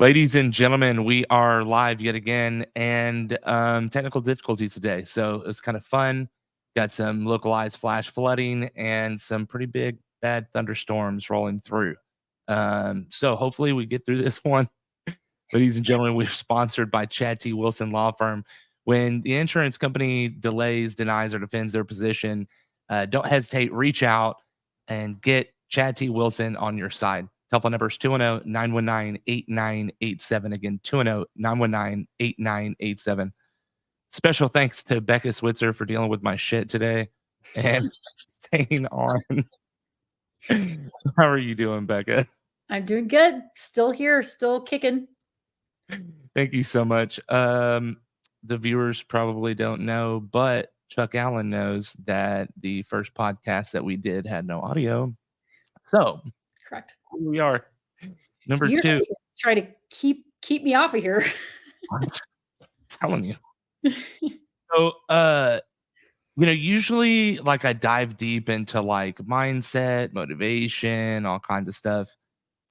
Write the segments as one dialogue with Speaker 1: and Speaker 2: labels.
Speaker 1: Ladies and gentlemen, we are live yet again, and technical difficulties today. So it's kind of fun. Got some localized flash flooding and some pretty big bad thunderstorms rolling through. So hopefully we get through this one. Ladies and gentlemen, we're sponsored by Chad T. Wilson Law Firm. When the insurance company delays, denies, or defends their position, don't hesitate. Reach out and get Chad T. Wilson on your side. Telephone number is 210-919-8987. Again, 210-919-8987. Special thanks to Becca Switzer for dealing with my shit today and staying on. How are you doing, Becca?
Speaker 2: I'm doing good. Still here, still kicking.
Speaker 1: Thank you so much. The viewers probably don't know, but Chuck Allen knows that the first podcast that we did had no audio. So
Speaker 2: Correct.
Speaker 1: here we are. Number
Speaker 2: You're
Speaker 1: 2.
Speaker 2: Try to keep me off of here.
Speaker 1: I'm telling you. So, usually like I dive deep into like mindset, motivation, all kinds of stuff.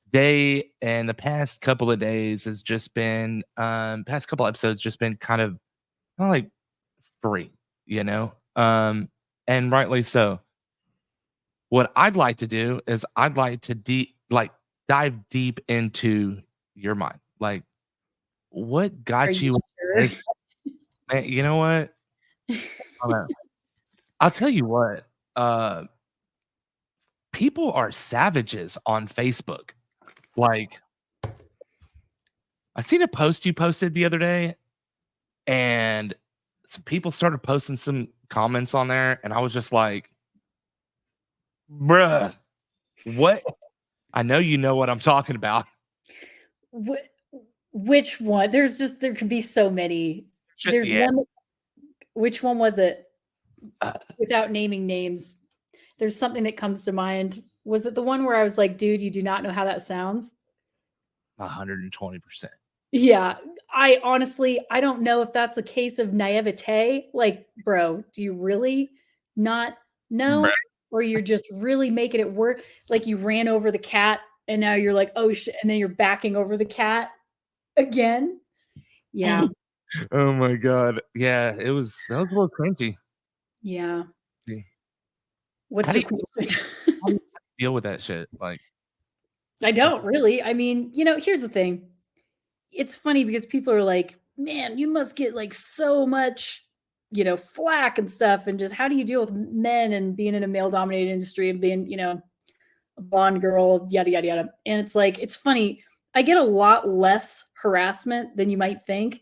Speaker 1: Today and the past couple of days has just been past couple episodes just been kind of like free, and rightly so. What I'd like to do is I'd like to dive deep into your mind. Like, what got you?
Speaker 2: Sure?
Speaker 1: Man, you know what? I'll tell you what. People are savages on Facebook. Like, I seen a post you posted the other day, and some people started posting some comments on there, and I was just like, bruh, what? I know you know what I'm talking about.
Speaker 2: Which one? There could be so many. There's one. Which one was it? Without naming names, there's something that comes to mind. Was it the one where I was like, dude, you do not know how that sounds?
Speaker 1: 120%.
Speaker 2: Yeah. I don't know if that's a case of naivete. Like, bro, do you really not know?
Speaker 1: Bruh.
Speaker 2: Or you're just really making it work? Like you ran over the cat and now you're like, oh shit. And then you're backing over the cat again. Yeah.
Speaker 1: Oh my God. Yeah, that was a little cringy.
Speaker 2: Yeah.
Speaker 1: Yeah.
Speaker 2: What's your question?
Speaker 1: How do you deal with that shit? Like,
Speaker 2: I don't really. I mean, here's the thing. It's funny because people are like, man, you must get like so much, flack and stuff. And just how do you deal with men and being in a male dominated industry and being, a blonde girl, yada, yada, yada. And it's like, it's funny. I get a lot less harassment than you might think.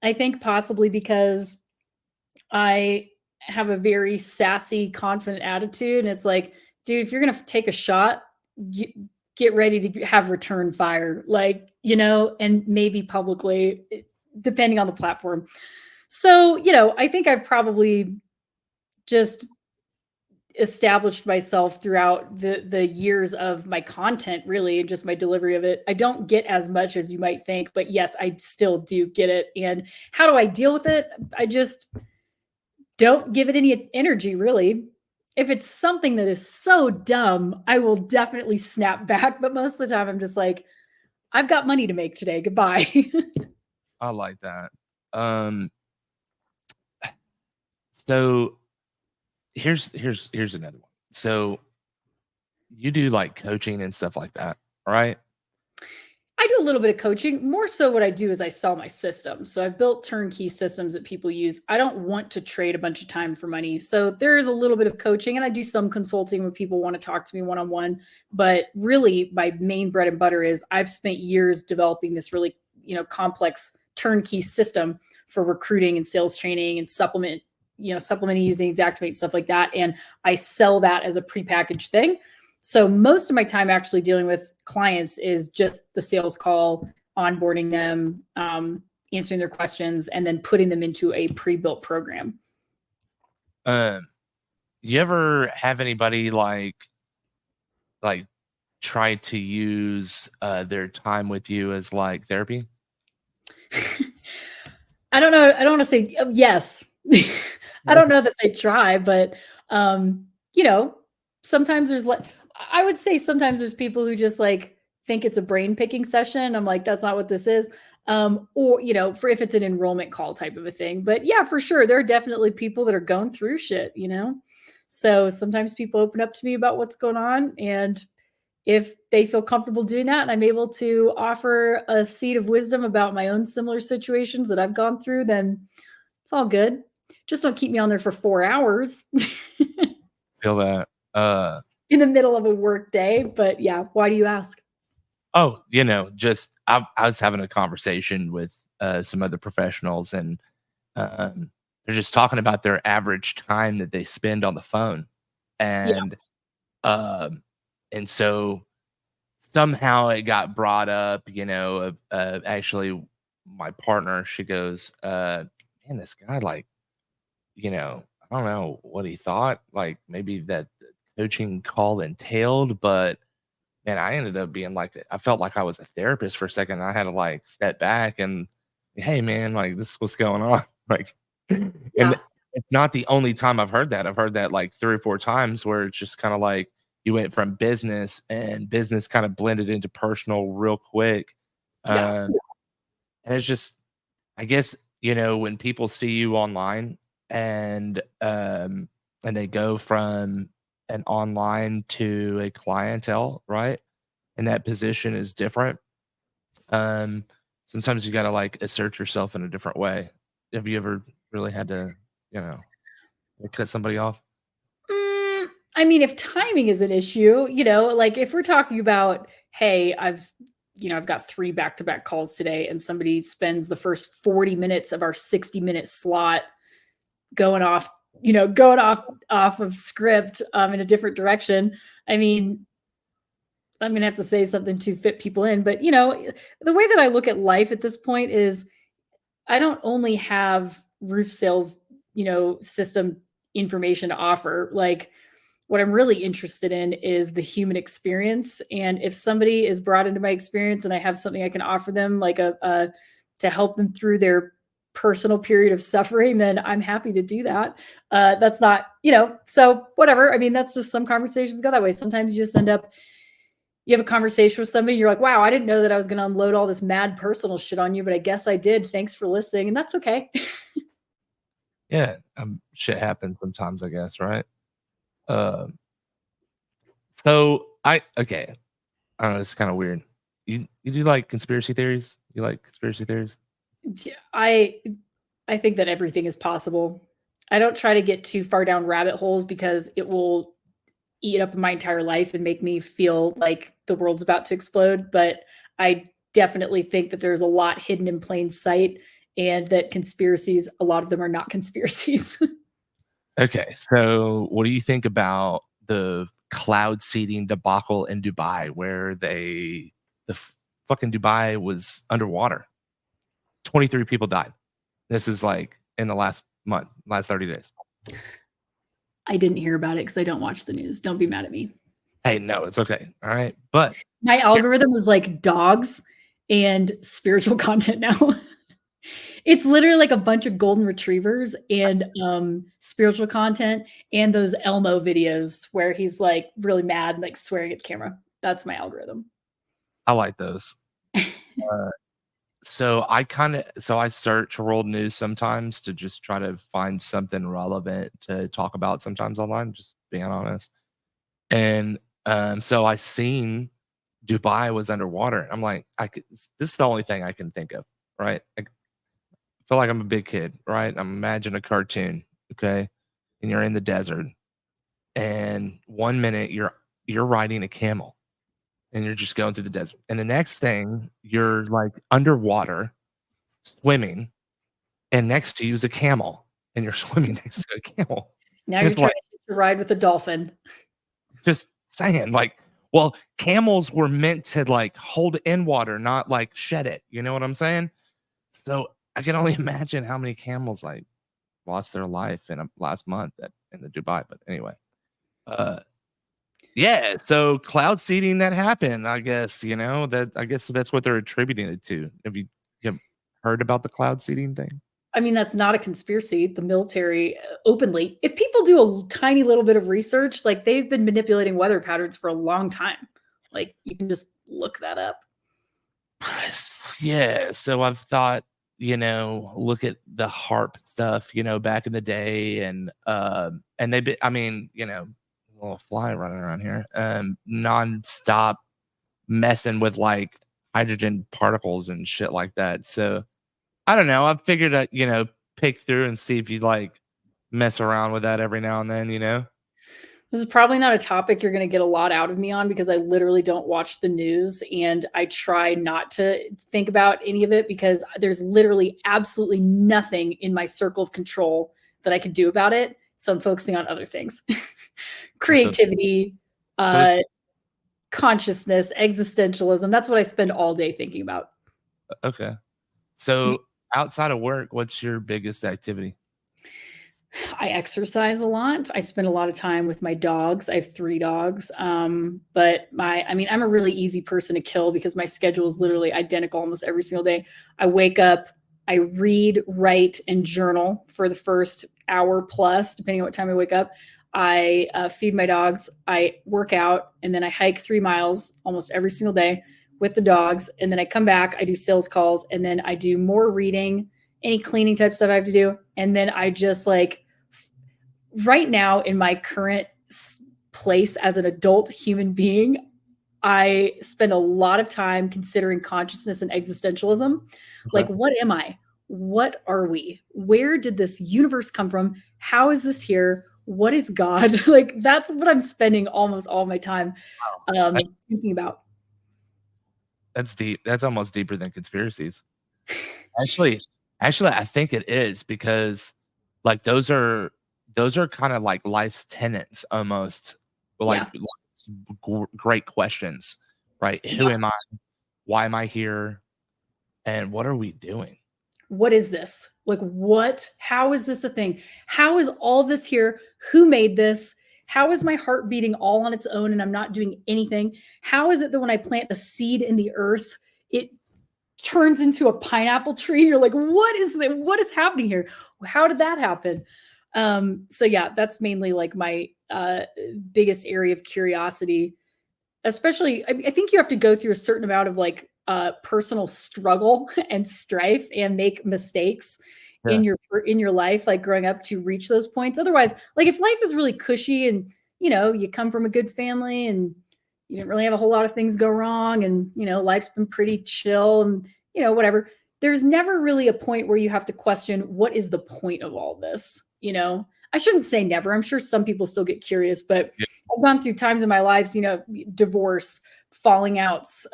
Speaker 2: I think possibly because I have a very sassy, confident attitude. And it's like, dude, if you're going to take a shot, get ready to have return fire, and maybe publicly, depending on the platform. So, I think I've probably just established myself throughout the years of my content, really, and just my delivery of it. I don't get as much as you might think, but yes, I still do get it. And how do I deal with it? I just don't give it any energy, really. If it's something that is so dumb, I will definitely snap back. But most of the time, I'm just like, I've got money to make today. Goodbye.
Speaker 1: I like that. So here's another one. So you do like coaching and stuff like that, right?
Speaker 2: I do a little bit of coaching. More so what I do is I sell my systems. So I've built turnkey systems that people use. I don't want to trade a bunch of time for money. So there is a little bit of coaching and I do some consulting when people want to talk to me one-on-one. But really my main bread and butter is I've spent years developing this really, complex turnkey system for recruiting and sales training and supplementing using Xactimate, stuff like that. And I sell that as a prepackaged thing. So most of my time actually dealing with clients is just the sales call, onboarding them, answering their questions, and then putting them into a pre-built program.
Speaker 1: You ever have anybody like try to use their time with you as like therapy?
Speaker 2: I don't know. I don't want to say yes. I don't know that they try, but sometimes there's I would say sometimes there's people who just like think it's a brain picking session. I'm like, that's not what this is. Or, for if it's an enrollment call type of a thing. But yeah, for sure. There are definitely people that are going through shit. So sometimes people open up to me about what's going on. And if they feel comfortable doing that and I'm able to offer a seed of wisdom about my own similar situations that I've gone through, then it's all good. Just don't keep me on there for 4 hours
Speaker 1: Feel that.
Speaker 2: in the middle of a work day. But yeah, why do you ask?
Speaker 1: Oh, just I was having a conversation with some other professionals, and they're just talking about their average time that they spend on the phone,
Speaker 2: Yeah,
Speaker 1: and um, and so somehow it got brought up. Actually, my partner, she goes, "Man, this guy, like, I don't know what he thought, like maybe that the coaching call entailed, but." Man, I ended up being like I felt like I was a therapist for a second. I had to, like, step back and, "Hey, man, like, this is what's going on." Like, and
Speaker 2: yeah,
Speaker 1: it's not the only time I've heard that. I've heard that, like, 3 or 4 times where it's just kinda like you went from business and business kinda blended into personal real quick.
Speaker 2: yeah,
Speaker 1: Um, and it's just I guess, when people see you online and they go from an online to a clientele, right? And that position is different. Um, Sometimes you gotta, like, assert yourself in a different way. Have you ever really had to, you know, like, cut somebody off?
Speaker 2: Mm, I mean, if timing is an issue, like if we're talking about, hey, I've got 3 back-to-back calls today and somebody spends the first 40 minutes of our 60-minute slot going off, going off of script, in a different direction. I mean, I'm gonna have to say something to fit people in, but, the way that I look at life at this point is I don't only have roof sales, system information to offer. Like, what I'm really interested in is the human experience. And if somebody is brought into my experience and I have something I can offer them, like to help them through their personal period of suffering, then I'm happy to do that. That's not, so whatever. I mean, that's just some conversations go that way. Sometimes you just end up, you have a conversation with somebody, you're like, wow, I didn't know that I was going to unload all this mad personal shit on you, but I guess I did. Thanks for listening. And that's okay.
Speaker 1: Yeah, shit happens sometimes, I guess, right? Um, so okay, I don't know, it's kinda weird. You do like conspiracy theories? You like conspiracy theories?
Speaker 2: I I think that everything is possible. I don't try to get too far down rabbit holes because it will eat up my entire life and make me feel like the world's about to explode. But I definitely think that there's a lot hidden in plain sight and that conspiracies, a lot of them are not conspiracies.
Speaker 1: Okay, so what do you think about the cloud seeding debacle in Dubai where fucking Dubai was underwater? 23 people died. This is, like, in the last month, last 30 days.
Speaker 2: I didn't hear about it because I don't watch the news. Don't be mad at me.
Speaker 1: Hey, no, it's okay, alright? But
Speaker 2: My
Speaker 1: here
Speaker 2: algorithm is like dogs and spiritual content now. It's literally like a bunch of golden retrievers and spiritual content and those Elmo videos where he's like really mad and like swearing at the camera. That's my algorithm.
Speaker 1: I like those. Uh, so I search world news sometimes to just try to find something relevant to talk about sometimes online, just being honest. And, so I seen Dubai was underwater. I'm like, this is the only thing I can think of, right? Like, I feel like I'm a big kid, right? I'm imagine a cartoon, okay? And you're in the desert, and 1 minute you're riding a camel, and you're just going through the desert, and the next thing you're, like, underwater, swimming, and next to you is a camel, and you're swimming next to a camel.
Speaker 2: Now
Speaker 1: And
Speaker 2: you're
Speaker 1: it's
Speaker 2: trying
Speaker 1: like,
Speaker 2: to hitch a ride with a dolphin.
Speaker 1: just saying, like, well, camels were meant to, like, hold in water, not, like, shed it, you know what I'm saying? So, I can only imagine how many camels, like, lost their life in a last month in the Dubai, but anyway. Uh, yeah, so cloud seeding that happened, I guess, that I guess that's what they're attributing it to. Have you heard about the cloud seeding thing?
Speaker 2: I mean, that's not a conspiracy. The military openly, if people do a tiny little bit of research, like they've been manipulating weather patterns for a long time. Like, you can just look that up.
Speaker 1: Yeah, so I've thought, look at the harp stuff, back in the day, and they be I mean, a little fly running around here, nonstop messing with, like, hydrogen particles and shit like that, so, I don't know, I've figured out, pick through and see if you, like, mess around with that every now and then, you know?
Speaker 2: This is probably not a topic you're gonna get a lot out of me on because I literally don't watch the news, and I try not to think about any of it because there's literally absolutely nothing in my circle of control that I can do about it, so I'm focusing on other things.
Speaker 1: What the
Speaker 2: Creativity,
Speaker 1: so it's
Speaker 2: uh, consciousness, existentialism, that's what I spend all day thinking about.
Speaker 1: okay. So, outside of work, what's your biggest activity?
Speaker 2: I exercise a lot. I spend a lot of time with my dogs. I have 3 dogs. But I mean, I'm a really easy person to kill because my schedule is literally identical almost every single day. I wake up, I read, write, and journal for the first hour plus, depending on what time I wake up. I feed my dogs, I work out, and then I hike 3 miles almost every single day with the dogs. And then I come back, I do sales calls, and then I do more reading, any cleaning type stuff I have to do. And then I just like right now in my current place as an adult human being, I spend a lot of time considering consciousness and existentialism. Like,
Speaker 1: Okay.
Speaker 2: what am I? What are we? Where did this universe come from? How is this here? What is God? Like, that's what I'm spending almost all my time
Speaker 1: That's
Speaker 2: thinking about.
Speaker 1: that's deep. That's almost deeper than conspiracies. Actually actually, I think it is because, like, those are kinda like life's tenets almost, like,
Speaker 2: Yeah.
Speaker 1: life's great questions, right? Who
Speaker 2: Yeah.
Speaker 1: am I? Why am I here? And what are we doing?
Speaker 2: What is this? Like, what? How is this a thing? How is all this here? Who made this? How is my heart beating all on its own and I'm not doing anything? How is it that when I plant a seed in the earth, it turns into a pineapple tree? You're like, what is that? What is happening here? How did that happen? So yeah, that's mainly like my biggest area of curiosity. Especially, I think you have to go through a certain amount of like personal struggle and strife and make mistakes
Speaker 1: Yeah,
Speaker 2: in your life, like growing up, to reach those points. Otherwise, like if life is really cushy and you come from a good family and you didn't really have a whole lot of things go wrong, and life's been pretty chill and whatever. There's never really a point where you have to question what is the point of all this. I shouldn't say never. I'm sure some people still get curious, but
Speaker 1: yeah,
Speaker 2: I've gone through times in my lives, divorce, falling outs,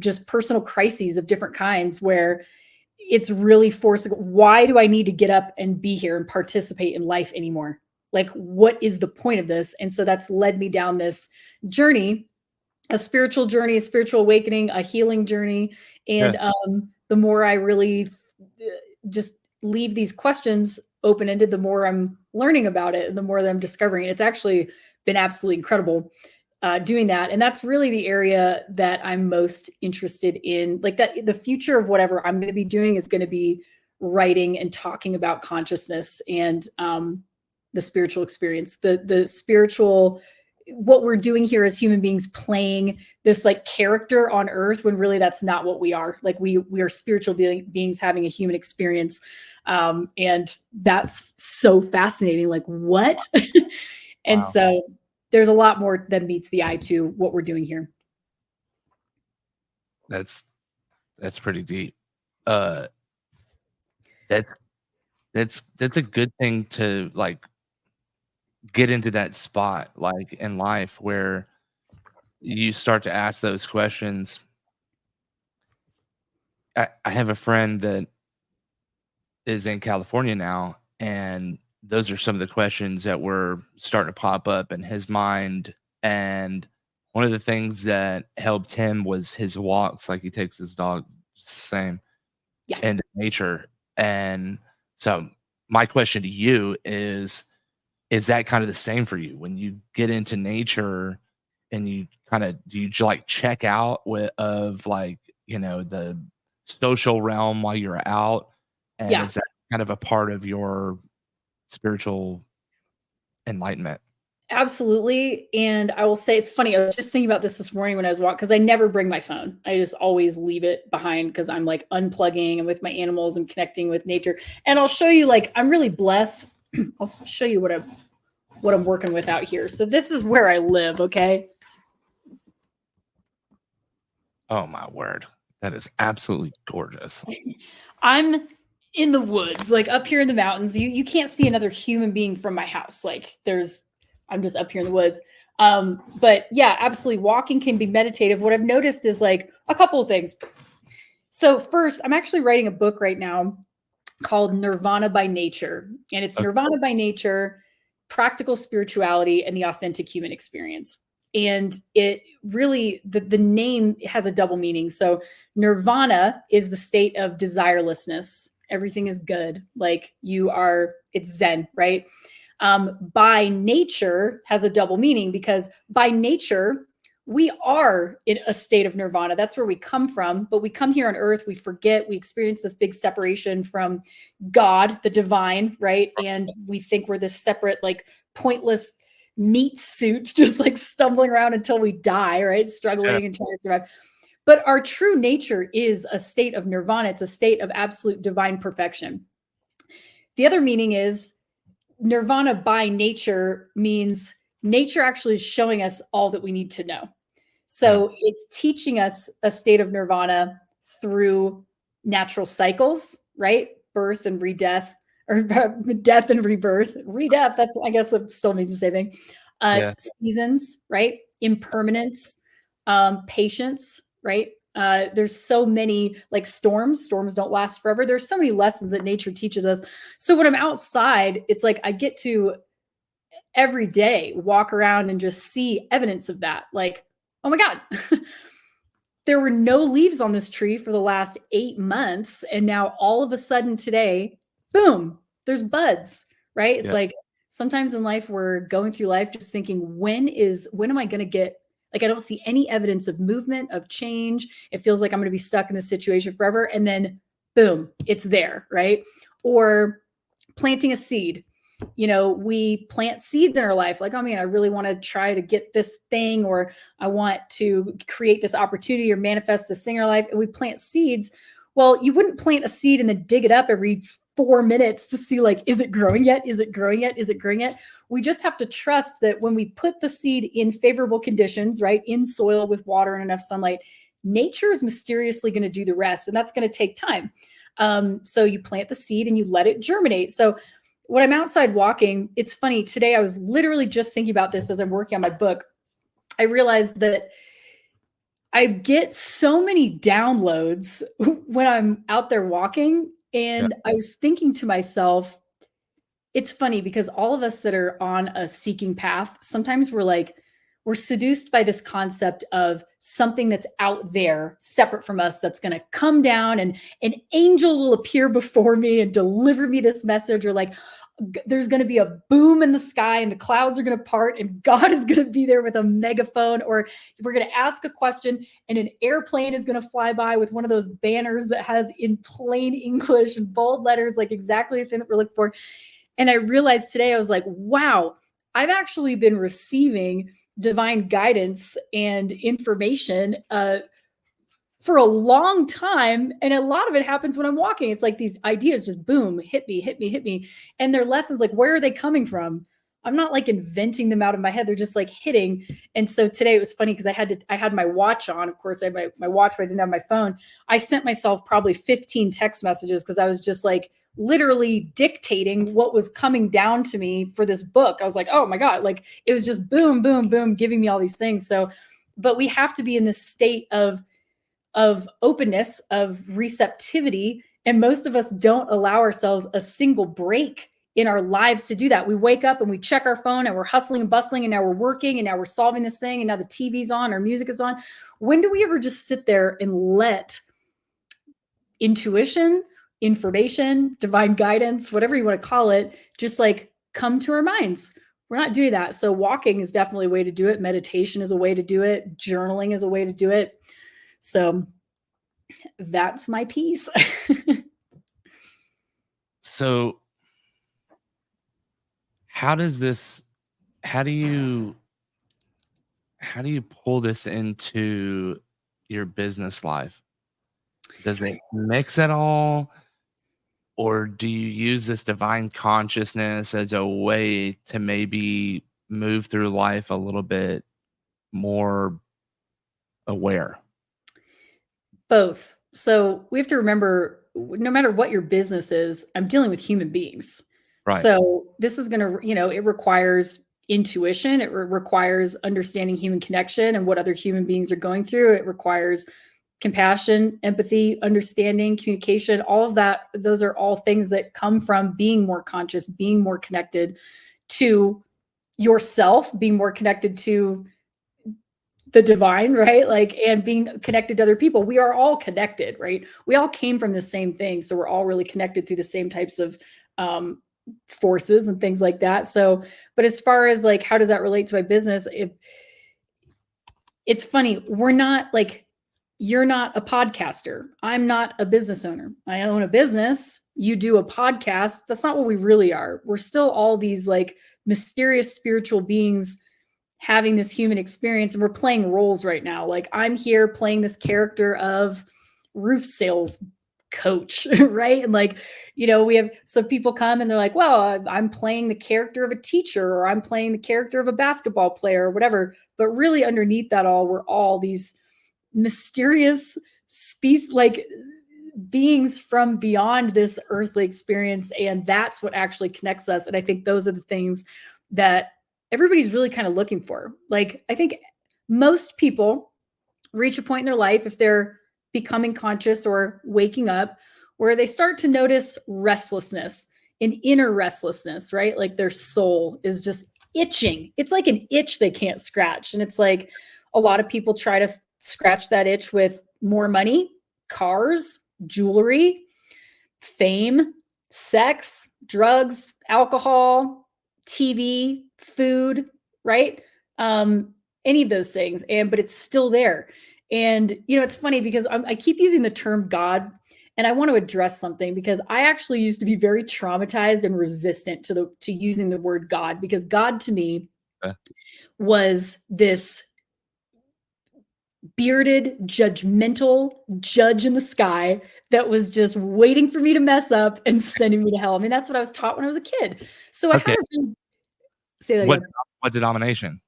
Speaker 2: just personal crises of different kinds where it's really forcing, why do I need to get up and be here and participate in life anymore? Like, what is the point of this? And so that's led me down this journey, a spiritual journey, a spiritual awakening, a healing journey.
Speaker 1: yeah.
Speaker 2: And the more I really just leave these questions open ended, the more I'm learning about it and the more that I'm discovering. It's actually been absolutely incredible doing that. And that's really the area that I'm most interested in. Like that, the future of whatever I'm going to be doing is going to be writing and talking about consciousness and the spiritual experience, the spiritual, what we're doing here as human beings, playing this like character on earth when really that's not what we are. Like we are spiritual beings having a human experience. And that's so fascinating. Like, what? And
Speaker 1: Wow.
Speaker 2: so there's a lot more than meets the eye to what we're doing here.
Speaker 1: That's that's pretty deep. Uh, that's that's a good thing to, like, get into that spot, like, in life where you start to ask those questions. I have a friend that is in California now, and those are some of the questions that were starting to pop up in his mind, and one of the things that helped him was his walks, like, he takes his dog same
Speaker 2: Yeah.
Speaker 1: into nature, and so my question to you is that kinda the same for you? When you get into nature and you kinda do you like, check out with of, like, the social realm while you're out? And
Speaker 2: Yeah.
Speaker 1: is that kind of a part of your spiritual enlightenment?
Speaker 2: Absolutely. And I will say, it's funny. I was just thinking about this morning when I was walking, because I never bring my phone. I just always leave it behind because I'm like unplugging and with my animals and connecting with nature. And I'll show you, like, I'm really blessed. I'll show you what I'm working with out here. So this is where I live. Okay.
Speaker 1: Oh my word. That is absolutely gorgeous.
Speaker 2: I'm in the woods, like up here in the mountains. You can't see another human being from my house. Like I'm just up here in the woods. But yeah, absolutely. Walking can be meditative. What I've noticed is like a couple of things. So first, I'm actually writing a book right now called Nirvana by Nature. And it's
Speaker 1: Okay.
Speaker 2: Nirvana by Nature, Practical Spirituality, and the Authentic Human Experience. And it really, the name has a double meaning. So nirvana is the state of desirelessness. Everything is good. Like it's Zen, right? By nature has a double meaning because by nature, we are in a state of nirvana. That's where we come from. But we come here on earth, we forget, we experience this big separation from God, the divine, right? And we think we're this separate, like pointless meat suit, just like stumbling around until we die, right? Struggling
Speaker 1: Yeah.
Speaker 2: and trying to survive. But our true nature is a state of nirvana. It's a state of absolute divine perfection. The other meaning is nirvana by nature means nature actually is showing us all that we need to know. So it's teaching us a state of nirvana through natural cycles, right? Birth and re-death, or death and rebirth. Re-death, that's, I guess that still means the same thing.
Speaker 1: Yeah.
Speaker 2: Seasons, right? Impermanence, patience, right? There's so many, like storms don't last forever. There's so many lessons that nature teaches us. So when I'm outside, it's like I get to every day walk around and just see evidence of that. Like, oh my God, there were no leaves on this tree for the last 8 months. And now all of a sudden today, boom, there's buds, right? It's
Speaker 1: Yeah.
Speaker 2: like sometimes in life, we're going through life just thinking, when am I going to get, like, I don't see any evidence of movement, of change. It feels like I'm going to be stuck in this situation forever. And then boom, it's there, right? Or planting a seed. We plant seeds in our life, like, oh man, I really want to try to get this thing, or I want to create this opportunity or manifest this thing in our life. And we plant seeds. Well, you wouldn't plant a seed and then dig it up every 4 minutes to see, like, is it growing yet? Is it growing yet? Is it growing yet? We just have to trust that when we put the seed in favorable conditions, right, in soil with water and enough sunlight, nature is mysteriously going to do the rest. And that's going to take time. So you plant the seed and you let it germinate. So when I'm outside walking, it's funny. Today, I was literally just thinking about this as I'm working on my book. I realized that I get so many downloads when I'm out there walking.
Speaker 1: Yeah.
Speaker 2: And I was thinking to myself, it's funny because all of us that are on a seeking path, sometimes we're seduced by this concept of something that's out there separate from us that's going to come down, and an angel will appear before me and deliver me this message, or like there's going to be a boom in the sky and the clouds are going to part and God is going to be there with a megaphone, or we're going to ask a question and an airplane is going to fly by with one of those banners that has in plain English and bold letters, like exactly the thing that we're looking for. And I realized today, I was like, wow, I've actually been receiving divine guidance and information for a long time. And a lot of it happens when I'm walking. It's like these ideas just boom, hit me, hit me, hit me. And they're lessons, like, where are they coming from? I'm not like inventing them out of my head. They're just like hitting. And so today it was funny because I had my watch on. Of course, I had my watch, but I didn't have my phone. I sent myself probably 15 text messages because I was just like literally dictating what was coming down to me for this book. I was like, oh my God, like it was just boom, boom, boom, giving me all these things. So, but we have to be in this state of openness, of receptivity. And most of us don't allow ourselves a single break in our lives to do that. We wake up and we check our phone and we're hustling and bustling, and now we're working, and now we're solving this thing, and now the TV's on, our music is on. When do we ever just sit there and let intuition, information, divine guidance, whatever you want to call it, just like come to our minds? We're not doing that. So walking is definitely a way to do it. Meditation is a way to do it. Journaling is a way to do it. So that's my piece.
Speaker 1: So how does this how do you pull this into your business life? Does it mix at all? Or do you use this divine consciousness as a way to maybe move through life a little bit more aware?
Speaker 2: Both. So we have to remember, no matter what your business is, I'm dealing with human beings.
Speaker 1: Right.
Speaker 2: So this is going to, it requires intuition. It requires understanding human connection and what other human beings are going through. It requires compassion, empathy, understanding, communication, all of that. Those are all things that come from being more conscious, being more connected to yourself, being more connected to the divine, right? Like, and being connected to other people. We are all connected, right? We all came from the same thing. So we're all really connected through the same types of forces and things like that. So, but as far as like, how does that relate to my business? It's funny. We're not like, you're not a podcaster. I'm not a business owner. I own a business. You do a podcast. That's not what we really are. We're still all these like mysterious spiritual beings having this human experience, and we're playing roles right now. Like I'm here playing this character of roof sales coach, right? And like, we have, so people come and they're like, well, I'm playing the character of a teacher, or I'm playing the character of a basketball player or whatever. But really underneath that all, we're all these mysterious species, like beings from beyond this earthly experience. And that's what actually connects us. And I think those are the things that everybody's really kind of looking for. Like, I think most people reach a point in their life, if they're becoming conscious or waking up, where they start to notice restlessness, an inner restlessness, right? Like their soul is just itching. It's like an itch they can't scratch. And it's like a lot of people try to scratch that itch with more money, cars, jewelry, fame, sex, drugs, alcohol, TV, food, right? Any of those things. But it's still there. And, it's funny because I keep using the term God, and I want to address something, because I actually used to be very traumatized and resistant to using the word God, because God to me was this bearded, judgmental judge in the sky that was just waiting for me to mess up and sending me to hell. I mean, that's what I was taught when I was a kid. So I had to really say that
Speaker 1: What
Speaker 2: again.
Speaker 1: what denomination?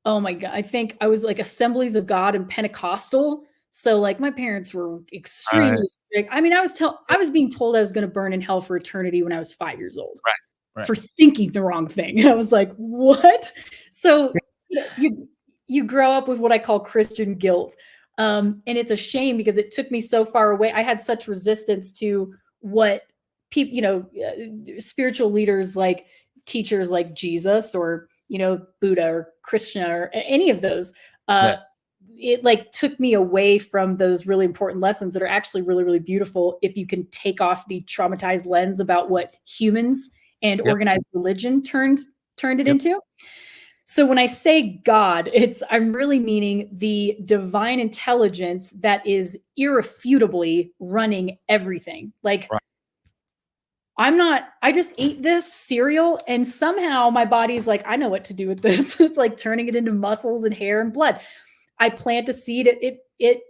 Speaker 2: Oh my God. I think I was like Assemblies of God and Pentecostal. So like my parents were
Speaker 1: Right,
Speaker 2: extremely strict. I mean, I was being told I was going to burn in hell for eternity when I was 5 years old
Speaker 1: right.
Speaker 2: for thinking the wrong thing. I was like, what? So you grow up with what I call Christian guilt. And it's a shame because it took me so far away. I had such resistance to what people, spiritual leaders, like teachers like Jesus, or, Buddha or Krishna or any of those.
Speaker 1: Yeah.
Speaker 2: It like took me away from those really important lessons that are actually really, really beautiful if you can take off the traumatized lens about what humans and
Speaker 1: Yep.
Speaker 2: organized religion turned it
Speaker 1: Yep.
Speaker 2: into. So when I say God, I'm really meaning the divine intelligence that is irrefutably running everything. Like
Speaker 1: Right.
Speaker 2: I just ate this cereal and somehow my body's like, I know what to do with this. It's like turning it into muscles and hair and blood. I plant a seed, it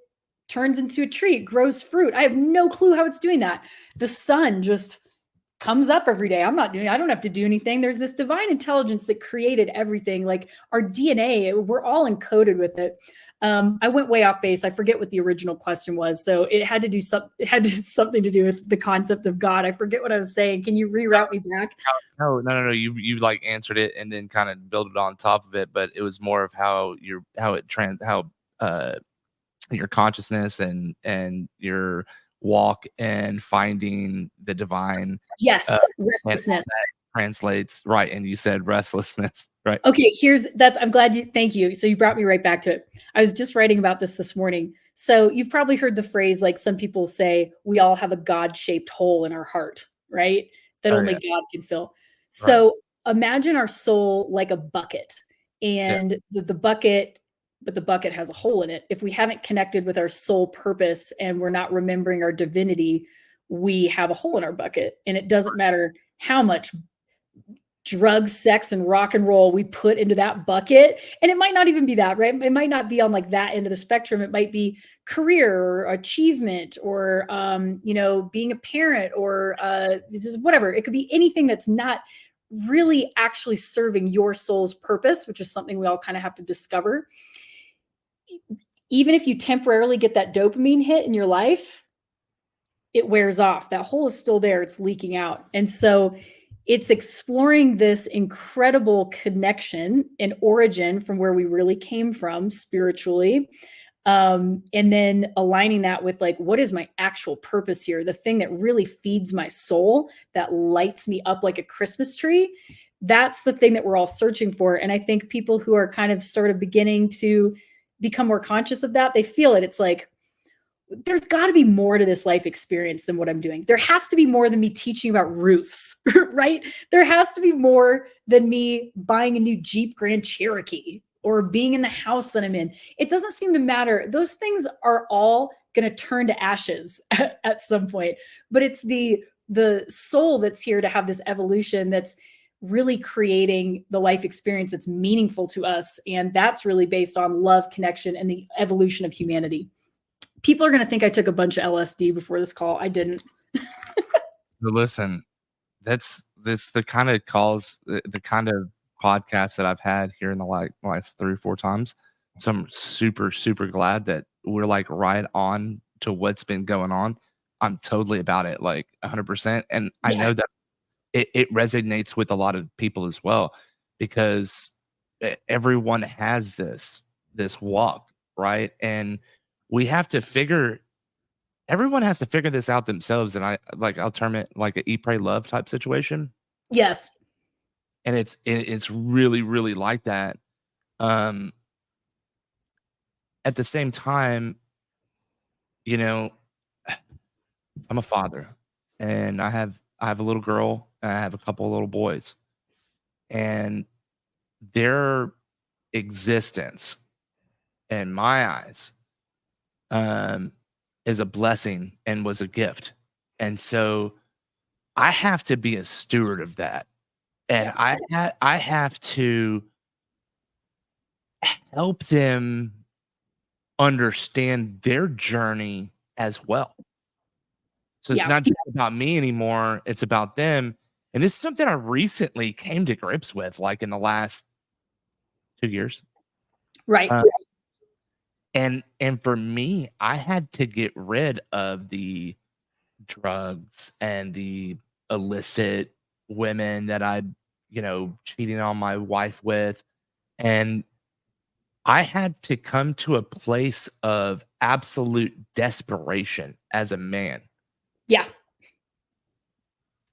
Speaker 2: turns into a tree, it grows fruit. I have no clue how it's doing that. The sun just comes up every day. I don't have to do anything. There's this divine intelligence that created everything. Like our DNA, we're all encoded with it. I went way off base. I forget what the original question was. So it had something to do with the concept of God. I forget what I was saying. Can you reroute me back?
Speaker 1: No. You like answered it and then kind of built it on top of it, but it was more of how uh your consciousness and your walk and finding the divine
Speaker 2: Yes,
Speaker 1: and how
Speaker 2: restlessness.
Speaker 1: that translates right. And you said restlessness, right?
Speaker 2: Okay, I'm glad thank you. So you brought me right back to it. I was just writing about this morning. So you've probably heard the phrase, like some people say, we all have a God-shaped hole in our heart, right? That
Speaker 1: Oh
Speaker 2: only
Speaker 1: yeah,
Speaker 2: God can fill.
Speaker 1: right.
Speaker 2: So imagine our soul like a bucket,
Speaker 1: Yeah,
Speaker 2: and but the bucket has a hole in it. If we haven't connected with our soul purpose and we're not remembering our divinity, we have a hole in our bucket. And it doesn't matter how much drugs, sex, and rock and roll we put into that bucket. And it might not even be that, right? It might not be on like that end of the spectrum. It might be career or achievement or, being a parent or whatever. It could be anything that's not really actually serving your soul's purpose, which is something we all kind of have to discover. Even if you temporarily get that dopamine hit in your life, it wears off. That hole is still there. It's leaking out. And so it's exploring this incredible connection and origin from where we really came from spiritually. And then aligning that with like, what is my actual purpose here? The thing that really feeds my soul, that lights me up like a Christmas tree. That's the thing that we're all searching for. And I think people who are kind of sort of beginning to become more conscious of that, they feel it. It's like, there's got to be more to this life experience than what I'm doing. There has to be more than me teaching about roofs, right? There has to be more than me buying a new Jeep Grand Cherokee or being in the house that I'm in. It doesn't seem to matter. Those things are all going to turn to ashes at some point. But it's the soul that's here to have this evolution that's really creating the life experience that's meaningful to us. And that's really based on love, connection, and the evolution of humanity. People are going to think I took a bunch of LSD before this call. I didn't.
Speaker 1: But listen, that's the kind of calls, the kind of podcast that I've had here in the last 3 or 4 times. So I'm super, super glad that we're like right on to what's been going on. I'm totally about it, like 100%. And I
Speaker 2: Yeah.
Speaker 1: know that it resonates with a lot of people as well, because everyone has this walk, right? And we have to figure everyone has to figure this out themselves. And I'll term it like a eat, pray, love type situation.
Speaker 2: Yes.
Speaker 1: And it's really, really like that. Um, at the same time, you know, I'm a father, and I have a little girl, and I have a couple of little boys, and their existence, in my eyes, um, is a blessing and was a gift. And so I have to be a steward of that. And
Speaker 2: Yeah.
Speaker 1: I have to help them understand their journey as well. So it's
Speaker 2: Yeah.
Speaker 1: not just about me anymore, it's about them. And this is something I recently came to grips with, like, in the last 2 years.
Speaker 2: Right.
Speaker 1: Uh, and for me, I had to get rid of the drugs and the illicit women that I, cheating on my wife with, and I had to come to a place of absolute desperation as a man
Speaker 2: Yeah.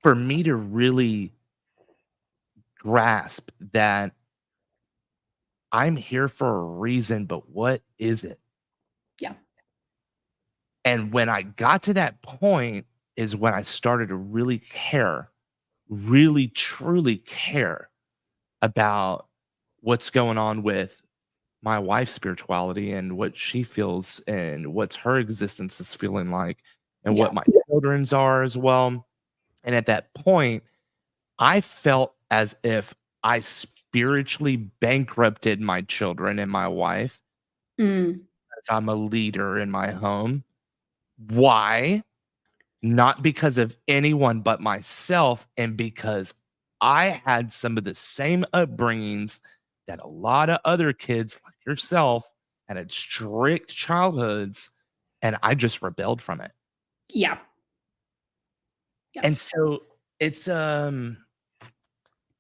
Speaker 1: for me to really grasp that I'm here for a reason, but what is it?
Speaker 2: Yeah.
Speaker 1: And when I got to that point is when I started to really care, really truly care about what's going on with my wife's spirituality and what she feels and what's her existence is feeling like and
Speaker 2: Yeah.
Speaker 1: what my children's are as well. And at that point, I felt as if I spiritually bankrupted my children and my wife
Speaker 2: Mm.
Speaker 1: as I'm a leader in my home. Why? Not because of anyone but myself, and because I had some of the same upbringings that a lot of other kids like yourself had strict childhoods, and I just rebelled from it.
Speaker 2: Yeah. Yeah.
Speaker 1: And so it's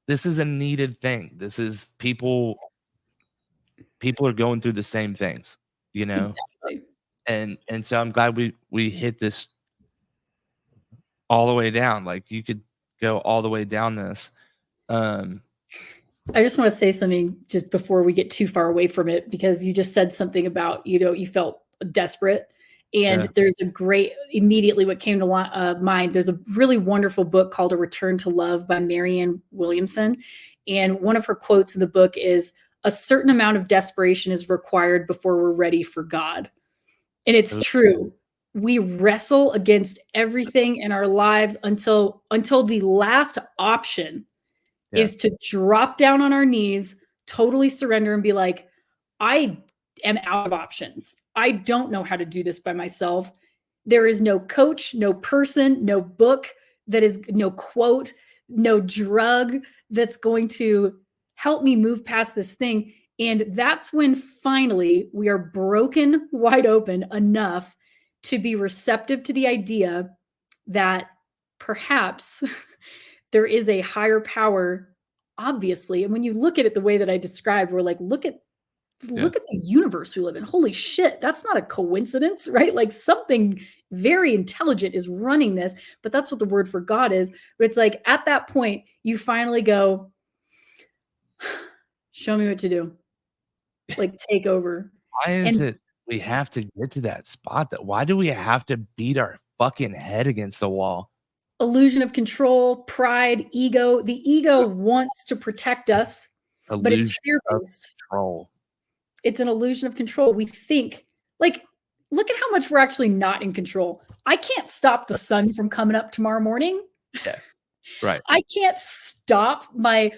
Speaker 1: this is a needed thing. This is people are going through the same things, you know?
Speaker 2: Exactly.
Speaker 1: And so I'm glad we hit this all the way down. Like, you could go all the way down this. Um
Speaker 2: I just want to say something just before we get too far away from it, because you just said something about, you felt desperate.
Speaker 1: yeah.
Speaker 2: And there's a great, immediately what came to mind, there's a really wonderful book called A Return to Love by Marianne Williamson. And one of her quotes in the book is, a certain amount of desperation is required before we're ready for God. And it's true. We wrestle against everything in our lives until the last option is to drop down on our knees, totally surrender and be like, I am out of options. I don't know how to do this by myself. There is no coach, no person, no book that is no quote, no drug that's going to help me move past this thing. And that's when finally we are broken wide open enough to be receptive to the idea that perhaps there is a higher power, obviously. And when you look at it the way that I described, we're like, look at the universe we live in. Holy shit, that's not a coincidence, right? Like something very intelligent is running this, but that's what the word for God is. But it's like at that point, you finally go, show me what to do. Like take over.
Speaker 1: Why is
Speaker 2: And
Speaker 1: it we have to get to that spot that why do we have to beat our fucking head against the wall?
Speaker 2: illusion of control, pride, ego. The ego wants to protect us, but it's
Speaker 1: Illusion of
Speaker 2: fear-based.
Speaker 1: control.
Speaker 2: It's an illusion of control. We think, like, look at how much we're actually not in control. I can't stop the sun from coming up tomorrow morning.
Speaker 1: Yeah. Right.
Speaker 2: I can't stop my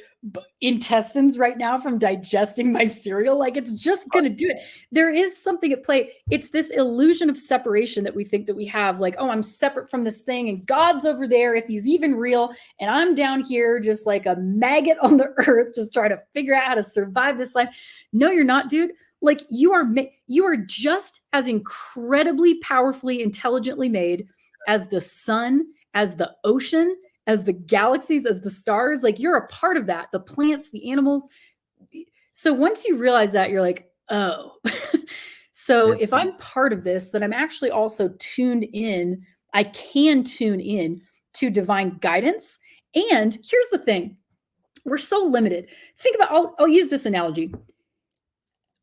Speaker 2: intestines right now from digesting my cereal. Like it's just going to do it. There is something at play. It's this illusion of separation that we think that we have. Like, oh, I'm separate from this thing and God's over there if he's even real. And I'm down here just like a maggot on the earth, just trying to figure out how to survive this life. No, you're not, dude. Like you are just as incredibly powerfully, intelligently made as the sun, as the ocean, as the galaxies, as the stars. Like you're a part of that, the plants, the animals. So once you realize that, you're like, oh. So if I'm part of this, then I'm actually also tuned in. I can tune in to divine guidance. And here's the thing. We're so limited. Think about, I'll use this analogy.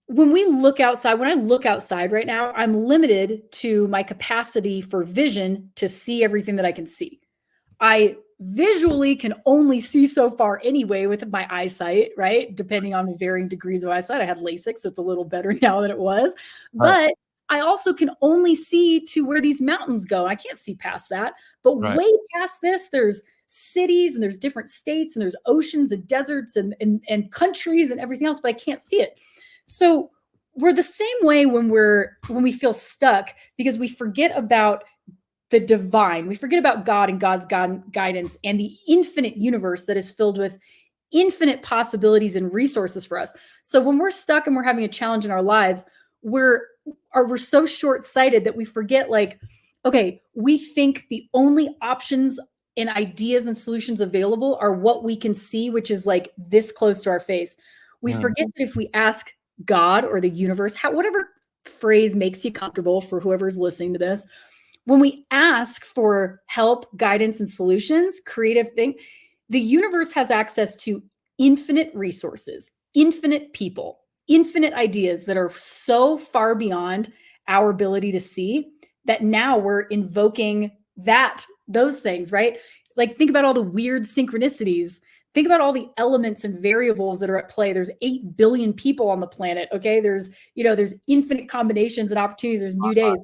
Speaker 2: When we look outside, when I look outside right now, I'm limited to my capacity for vision to see everything that I can see. I visually can only see so far anyway with my eyesight, right? Depending on the varying degrees of eyesight. I had LASIK, so it's a little better now than it was. But I also can only see to where these mountains go. I can't see past that. But way past this, there's cities and there's different states and there's oceans and deserts and countries and everything else, but I can't see it. So we're the same way when we feel stuck because we forget about the divine. We forget about God and God's guidance and the infinite universe that is filled with infinite possibilities and resources for us. So when we're stuck and we're having a challenge in our lives, we're so short-sighted that we forget, like, okay, we think the only options and ideas and solutions available are what we can see, which is like this close to our face. We forget that if we ask God or the universe, whatever phrase makes you comfortable for whoever's listening to this, when we ask for help, guidance, and solutions, creative thing, the universe has access to infinite resources, infinite people, infinite ideas that are so far beyond our ability to see that now we're invoking those things, right? Like think about all the weird synchronicities. Think about all the elements and variables that are at play. There's 8 billion people on the planet. Okay. There's infinite combinations and opportunities. There's new days.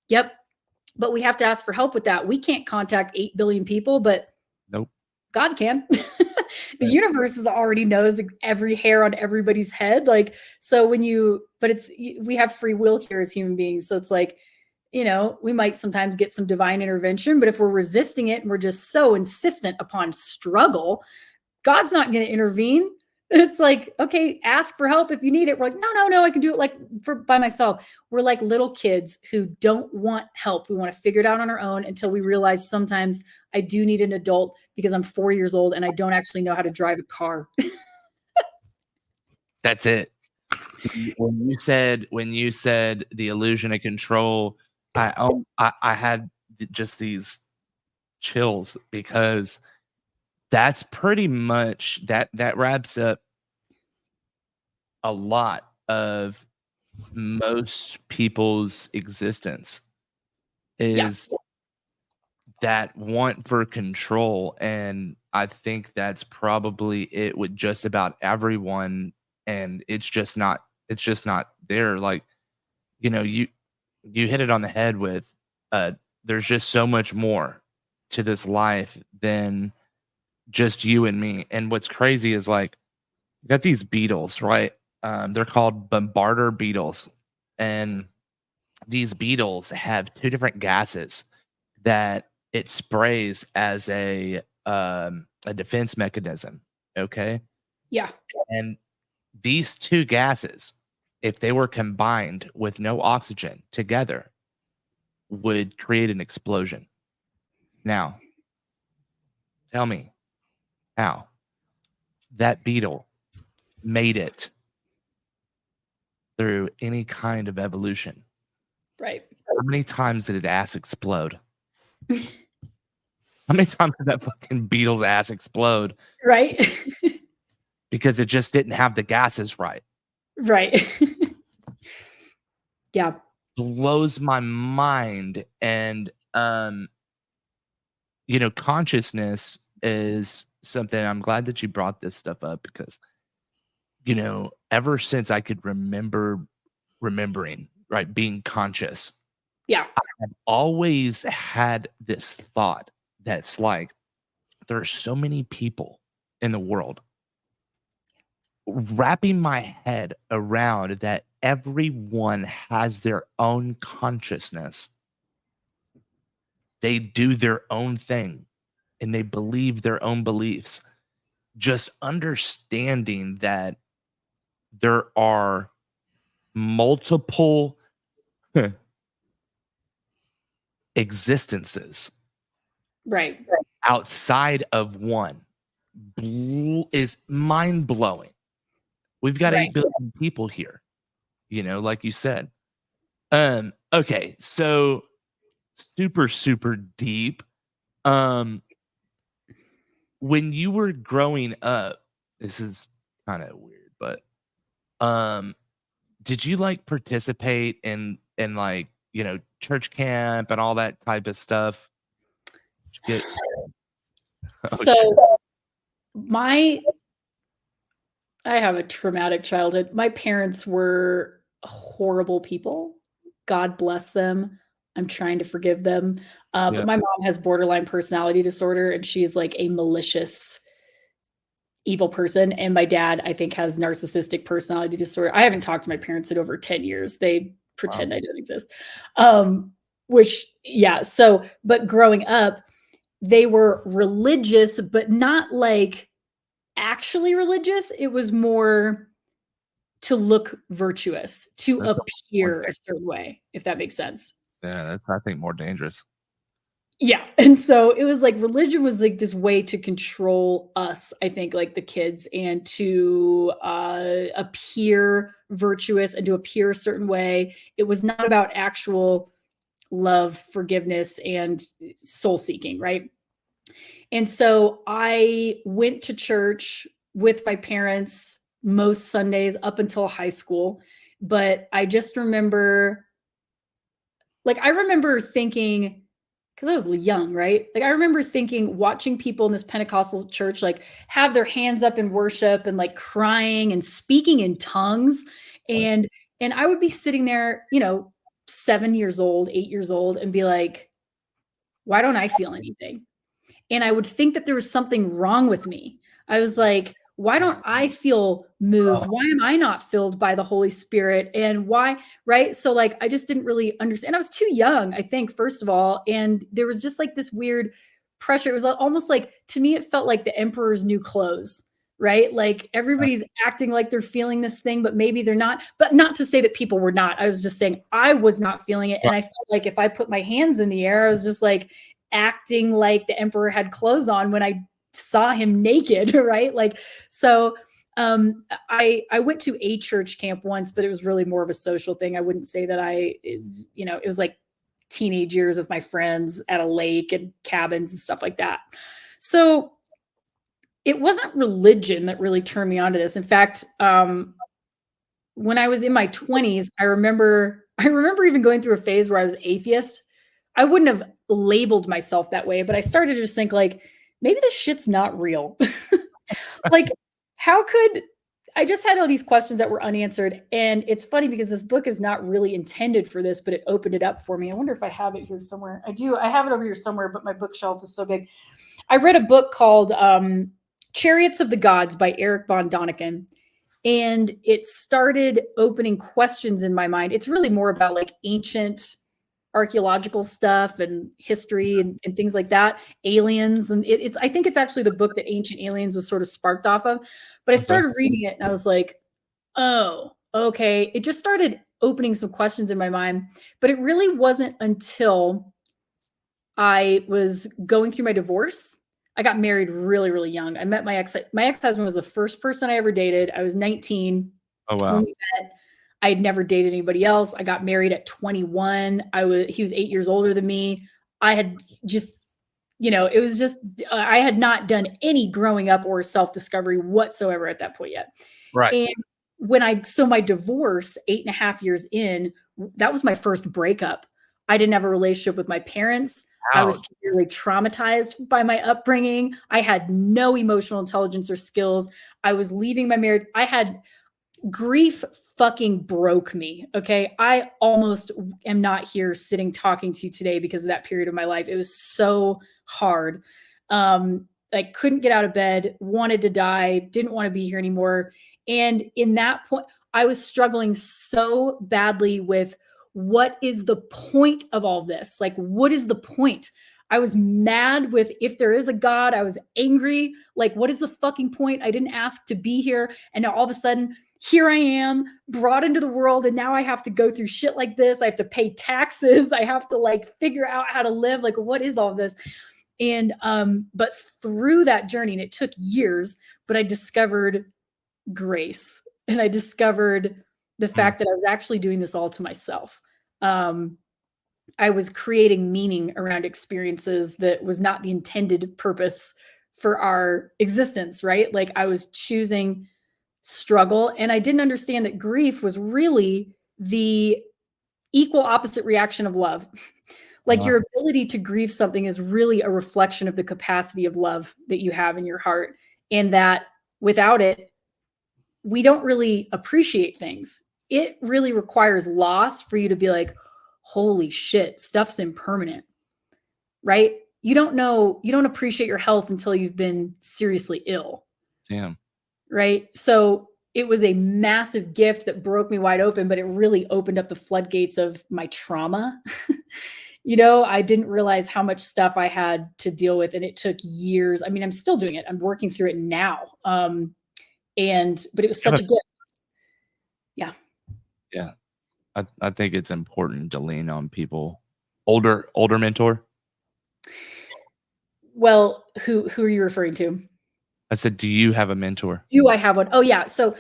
Speaker 2: Yep. But we have to ask for help with that. We can't contact 8 billion people, but
Speaker 1: nope,
Speaker 2: God can. The universe already knows every hair on everybody's head. Like, so we have free will here as human beings. So it's like, we might sometimes get some divine intervention, but if we're resisting it and we're just so insistent upon struggle, God's not going to intervene. It's like, okay, ask for help if you need it. We're like, no, I can do it by myself. We're like little kids who don't want help. We want to figure it out on our own until we realize sometimes I do need an adult because I'm 4 years old and I don't actually know how to drive a car.
Speaker 1: That's it. When you said the illusion of control, I had just these chills because that's pretty much that wraps up a lot of most people's existence is that want for control. And I think that's probably it with just about everyone. And it's just not there. Like, you hit it on the head with there's just so much more to this life than just you and me. And what's crazy is like you got these beetles, right? They're called bombarder beetles, and these beetles have two different gases that it sprays as a defense mechanism. Okay,
Speaker 2: Yeah.
Speaker 1: and these two gases, if they were combined with no oxygen together, would create an explosion. Now, tell me how that beetle made it through any kind of evolution.
Speaker 2: Right.
Speaker 1: How many times did its ass explode? How many times did that fucking beetle's ass explode?
Speaker 2: Right.
Speaker 1: Because it just didn't have the gases right.
Speaker 2: Right. Yeah.
Speaker 1: Blows my mind. And consciousness is something. I'm glad that you brought this stuff up because ever since I could remembering, right, being conscious,
Speaker 2: Yeah.
Speaker 1: I've always had this thought that's like, there are so many people in the world. Wrapping my head around that everyone has their own consciousness. They do their own thing and they believe their own beliefs. Just understanding that there are multiple existences
Speaker 2: Right.
Speaker 1: outside of one is mind blowing. We've got
Speaker 2: Right.
Speaker 1: 8 billion people here, like you said. Okay, so super, super deep. When you were growing up, this is kind of weird, but um, did you like participate in like, church camp and all that type of stuff? Did you get oh shit.
Speaker 2: So my I have a traumatic childhood. My parents were horrible people. God bless them. I'm trying to forgive them. But
Speaker 1: Yeah.
Speaker 2: my mom has borderline personality disorder, and she's like a malicious, evil person. And my dad, I think, has narcissistic personality disorder. I haven't talked to my parents in over 10 years. They
Speaker 1: Wow.
Speaker 2: pretend I don't exist. Which, yeah. So, but growing up, they were religious, but not like actually religious. It was more to look virtuous, to
Speaker 1: That's more
Speaker 2: appear a certain way, if that makes sense.
Speaker 1: yeah, that's I think more dangerous.
Speaker 2: Yeah, and so it was like religion was like this way to control us, I think, like the kids, and to appear virtuous and to appear a certain way. It was not about actual love, forgiveness, and soul seeking, right? And so I went to church with my parents most Sundays up until high school. But I just remember, like, I remember thinking, because I was young, right? Like, I remember thinking, watching people in this Pentecostal church, like, have their hands up in worship and like crying and speaking in tongues.
Speaker 1: Right.
Speaker 2: And I would be sitting there, 7 years old, 8 years old, and be like, why don't I feel anything? And I would think that there was something wrong with me. I was like, why don't I feel moved? Why am I not filled by the Holy Spirit? And why, right? So, like, I just didn't really understand. I was too young, I think, first of all. And there was just like this weird pressure. It was almost like, to me, it felt like the emperor's new clothes, right? Like everybody's acting like they're feeling this thing, but maybe they're not. But not to say that people were not. I was just saying I was not feeling it. And I felt like if I put my hands in the air, I was just like, acting like the emperor had clothes on when I saw him naked, right? Like, so I went to a church camp once, but it was really more of a social thing. I wouldn't say that it was like teenage years with my friends at a lake and cabins and stuff like that. So it wasn't religion that really turned me on to this. In fact, when I was in my 20s, I remember even going through a phase where I was atheist. I wouldn't have labeled myself that way, but I started to just think like, maybe this shit's not real. Like, how could I just had all these questions that were unanswered. And it's funny because this book is not really intended for this, but it opened it up for me. I wonder if I have it here somewhere. I do. I have it over here somewhere, but my bookshelf is so big. I read a book called Chariots of the Gods by Eric von Däniken. And it started opening questions in my mind. It's really more about like ancient archaeological stuff and history and things like that, aliens. And it's, I think it's actually the book that Ancient Aliens was sort of sparked off of. But I started reading it and I was like, oh, okay. It just started opening some questions in my mind. But it really wasn't until I was going through my divorce. I got married really, really young. I met my ex. My ex-husband was the first person I ever dated. I was 19
Speaker 1: Oh
Speaker 2: when
Speaker 1: wow.
Speaker 2: we met. I had never dated anybody else. I got married at 21. He was 8 years older than me. I had just, it was just, I had not done any growing up or self-discovery whatsoever at that point yet.
Speaker 1: Right.
Speaker 2: And so my divorce, 8.5 years in, that was my first breakup. I didn't have a relationship with my parents. I was severely traumatized by my upbringing. I had no emotional intelligence or skills. I was leaving my marriage. Grief fucking broke me. Okay. I almost am not here sitting talking to you today because of that period of my life. It was so hard. I couldn't get out of bed, wanted to die, didn't want to be here anymore. And in that point, I was struggling so badly with what is the point of all this? Like, what is the point? I was mad with if there is a God. I was angry. Like, what is the fucking point? I didn't ask to be here. And now all of a sudden, here I am brought into the world. And now I have to go through shit like this. I have to pay taxes. I have to like figure out how to live. Like, what is all this? And, but through that journey, and it took years, but I discovered grace and I discovered the fact that I was actually doing this all to myself. I was creating meaning around experiences that was not the intended purpose for our existence, right? Like I was choosing struggle, and I didn't understand that grief was really the equal opposite reaction of love. Like your ability to grieve something is really a reflection of the capacity of love that you have in your heart, and that without it, we don't really appreciate things. It really requires loss for you to be like, holy shit, stuff's impermanent, right? You don't appreciate your health until you've been seriously ill.
Speaker 1: Damn.
Speaker 2: Right? So it was a massive gift that broke me wide open, but it really opened up the floodgates of my trauma. I didn't realize how much stuff I had to deal with, and it took years. I mean, I'm still doing it. I'm working through it now. But it was such a gift. Yeah.
Speaker 1: Yeah. I think it's important to lean on people. Older mentor.
Speaker 2: Well, who are you referring to?
Speaker 1: I said, do you have a mentor?
Speaker 2: Do I have one? Oh yeah. So,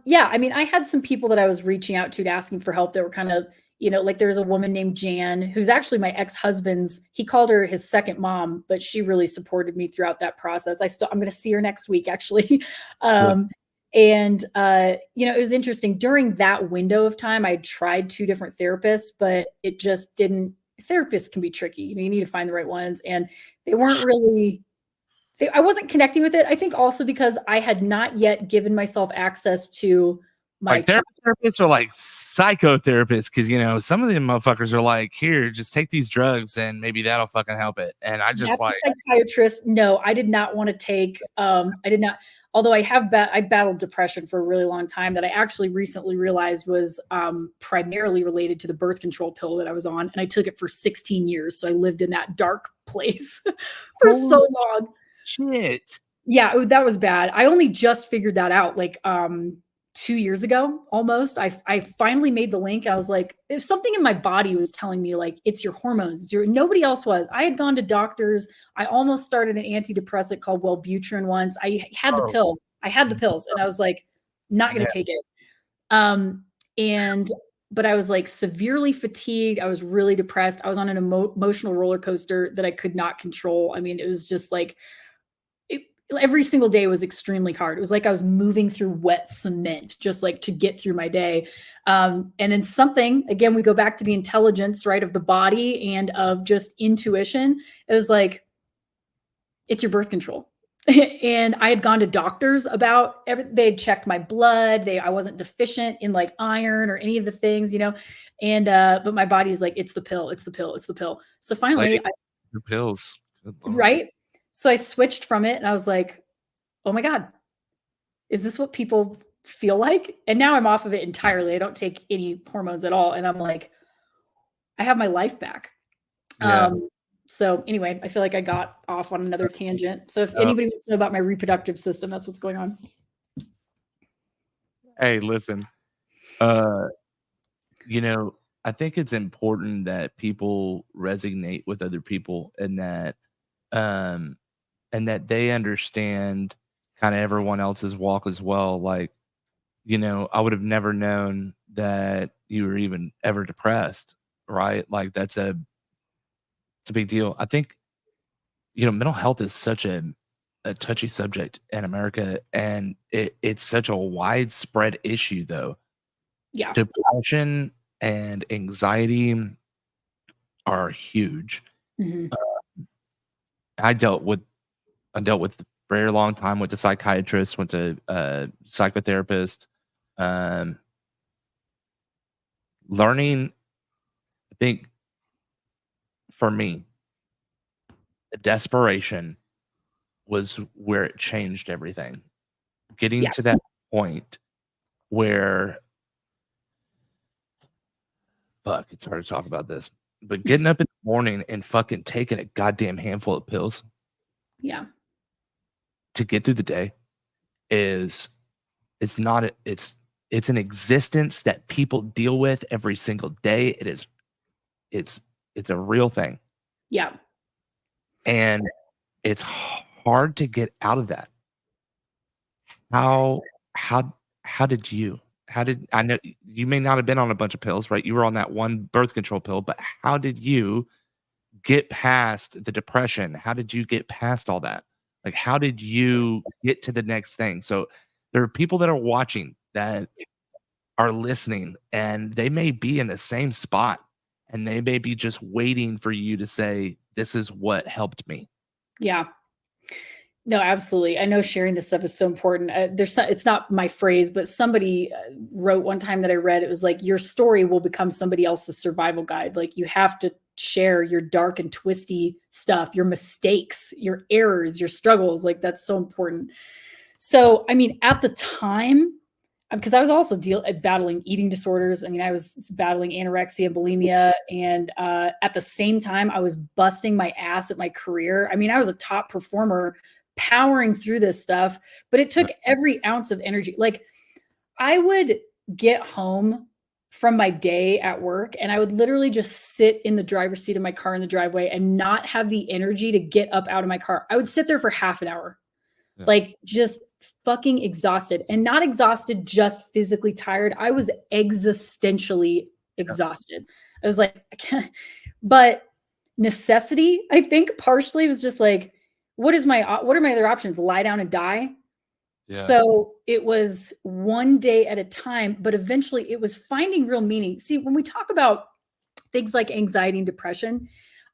Speaker 2: yeah, I mean, I had some people that I was reaching out to asking for help that were kind of, like there's a woman named Jan, who's actually my ex-husband's, he called her his second mom, but she really supported me throughout that process. I'm going to see her next week, actually. And, it was interesting during that window of time. I tried 2 different therapists, but it just didn't. Therapists can be tricky. You need to find the right ones. And they weren't really, I wasn't connecting with it. I think also because I had not yet given myself access to my
Speaker 1: therapists are like psychotherapists, because some of them motherfuckers are like, here, just take these drugs and maybe that'll fucking help it. And I just
Speaker 2: a psychiatrist. No, I did not want to take. I did not. Although I battled depression for a really long time that I actually recently realized was primarily related to the birth control pill that I was on, and I took it for 16 years. So I lived in that dark place for so long.
Speaker 1: Shit.
Speaker 2: Yeah, that was bad. I only just figured that out like 2 years ago, almost. I finally made the link. I was like, if something in my body was telling me like, it's your hormones. Nobody else was. I had gone to doctors. I almost started an antidepressant called Wellbutrin once. I had the pill. I had the pills, and I was like, not going to take it. But I was like severely fatigued. I was really depressed. I was on an emotional roller coaster that I could not control. I mean, it was just like, every single day was extremely hard. It was like I was moving through wet cement, just like to get through my day. And then something, again, we go back to the intelligence, right, of the body and of just intuition. It was like, it's your birth control. And I had gone to doctors about they had checked my blood. I wasn't deficient in like iron or any of the things, and but my body's like, it's the pill, it's the pill, it's the pill. So finally,
Speaker 1: Lady, the pills. Good Lord.
Speaker 2: right? So I switched from it and I was like, oh my God, is this what people feel like? And now I'm off of it entirely. I don't take any hormones at all. And I'm like, I have my life back.
Speaker 1: Yeah.
Speaker 2: So anyway, I feel like I got off on another tangent. So if
Speaker 1: Oh,
Speaker 2: anybody wants to know about my reproductive system, that's what's going on.
Speaker 1: hey, listen. Uh, I think it's important that people resonate with other people um and that they understand kind of everyone else's walk as well. Like, I would have never known that you were even ever depressed, right? Like it's a big deal. I think, mental health is such a touchy subject in America, and it's such a widespread issue though.
Speaker 2: Yeah.
Speaker 1: Depression and anxiety are huge.
Speaker 2: Mhm.
Speaker 1: Uh, I dealt with a very long time, went to psychiatrist, went to a psychotherapist. Um, learning, I think for me, the desperation was where it changed everything. Getting
Speaker 2: Yeah.
Speaker 1: to that point where, fuck, it's hard to talk about this, but getting up in the morning and fucking taking a goddamn handful of pills
Speaker 2: Yeah.
Speaker 1: to get through the day is it's not a, it's an existence that people deal with every single day. It's it's a real thing,
Speaker 2: Yeah.
Speaker 1: and it's hard to get out of that. How how how did you? How did I know you may not have been on a bunch of pills, right? You were on that one birth control pill, but how did you get past the depression? How did you get past all that? Like, how did you get to the next thing? So there are people that are watching that are listening, and they may be in the same spot, and they may be just waiting for you to say, "This is what helped me."
Speaker 2: Yeah. No, absolutely. I know sharing this stuff is so important. It's not my phrase, but somebody wrote one time that I read, it was like, your story will become somebody else's survival guide. Like you have to share your dark and twisty stuff, your mistakes, your errors, your struggles. Like that's so important. So, I mean, at the time, because I was also battling eating disorders. I mean, I was battling anorexia and bulimia, and at the same time, I was busting my ass at my career. I mean, I was a top performer, powering through this stuff, but it took
Speaker 1: Right.
Speaker 2: every ounce of energy. Like, I would get home from my day at work, and I would literally just sit in the driver's seat of my car in the driveway and not have the energy to get up out of my car. I would sit there for half an hour,
Speaker 1: Yeah.
Speaker 2: like just fucking exhausted, and not exhausted, just physically tired. I was existentially
Speaker 1: Yeah.
Speaker 2: exhausted. I was like, I can't, but necessity, I think partially was just like, what are my other options? Lie down and die.
Speaker 1: Yeah.
Speaker 2: So it was one day at a time, but eventually it was finding real meaning. See, when we talk about things like anxiety and depression,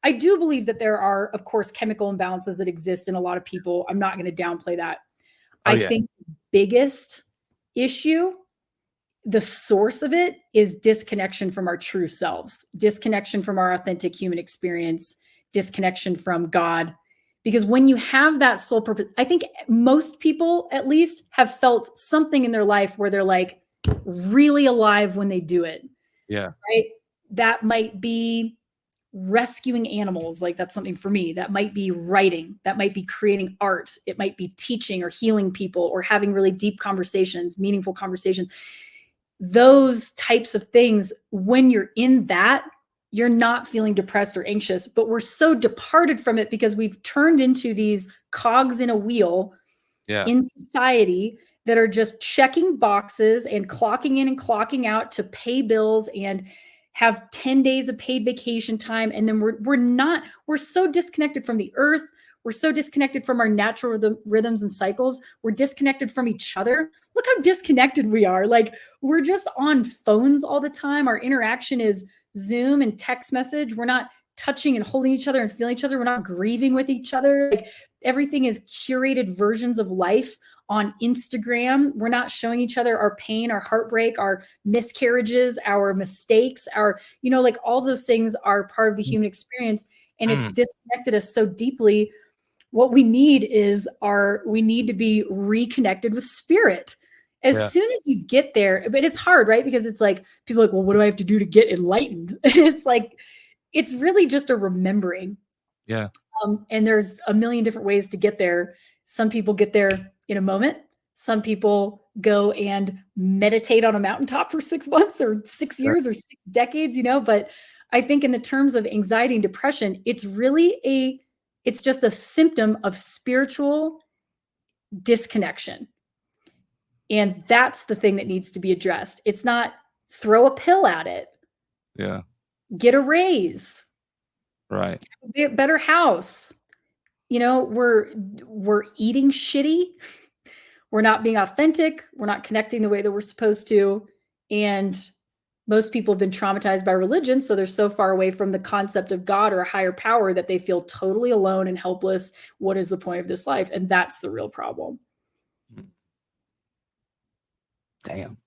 Speaker 2: I do believe that there are, of course, chemical imbalances that exist in a lot of people. I'm not going to downplay that.
Speaker 1: Oh,
Speaker 2: I
Speaker 1: yeah.
Speaker 2: think the biggest issue, the source of it, is disconnection from our true selves, disconnection from our authentic human experience, disconnection from God. Because when you have that soul purpose, I think most people at least have felt something in their life where they're like really alive when they do it,
Speaker 1: Yeah.
Speaker 2: right? That might be rescuing animals, like that's something for me. That might be writing, that might be creating art, it might be teaching or healing people or having really deep conversations, meaningful conversations. Those types of things, when you're in that, you're not feeling depressed or anxious, but we're so departed from it because we've turned into these cogs in a wheel
Speaker 1: Yeah.
Speaker 2: in society that are just checking boxes and clocking in and clocking out to pay bills and have 10 days of paid vacation time. And then we're so disconnected from the earth. We're so disconnected from our natural rhythms and cycles. We're disconnected from each other. Look how disconnected we are. Like we're just on phones all the time. Our interaction is Zoom and text message. We're not touching and holding each other and feeling each other. We're not grieving with each other. Like, everything is curated versions of life on Instagram. We're not showing each other our pain, our heartbreak, our miscarriages, our mistakes, our, like all those things are part of the human experience. And it's
Speaker 1: Mm.
Speaker 2: disconnected us so deeply. What we need is we need to be reconnected with spirit. As
Speaker 1: Yeah.
Speaker 2: soon as you get there, but it's hard, right? Because it's like, people are like, well, what do I have to do to get enlightened? It's like, it's really just a remembering.
Speaker 1: Yeah.
Speaker 2: And there's a million different ways to get there. Some people get there in a moment. Some people go and meditate on a mountaintop for 6 months or 6
Speaker 1: Yeah.
Speaker 2: years or 6 decades, but I think in the terms of anxiety and depression, it's just a symptom of spiritual disconnection. And that's the thing that needs to be addressed. It's not throw a pill at it.
Speaker 1: Yeah.
Speaker 2: Get a raise.
Speaker 1: Right.
Speaker 2: Get a better house. We're eating shitty. We're not being authentic. We're not connecting the way that we're supposed to. And most people have been traumatized by religion, so they're so far away from the concept of God or a higher power that they feel totally alone and helpless. What is the point of this life? And that's the real problem.
Speaker 1: Damn.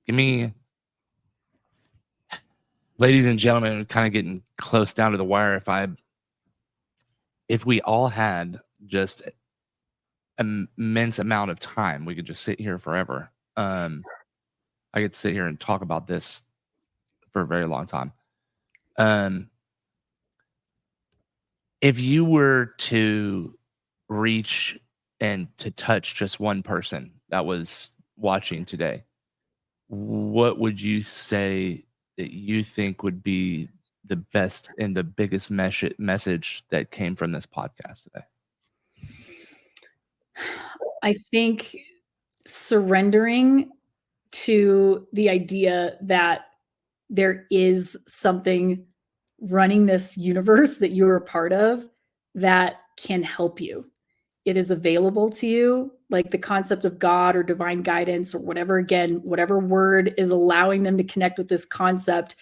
Speaker 1: Give me, ladies and gentlemen, we're kind of getting close down to the wire. If we all had just an immense amount of time, we could just sit here forever. I could sit here and talk about this for a very long time. If you were to reach and to touch just one person that was watching today, what would you say that you think would be the best and the biggest message that came from this podcast today?
Speaker 2: I think surrendering to the idea that there is something running this universe that you are a part of that can help you. It is available to you, like the concept of God or divine guidance or whatever, again, whatever word is allowing them to connect with this concept.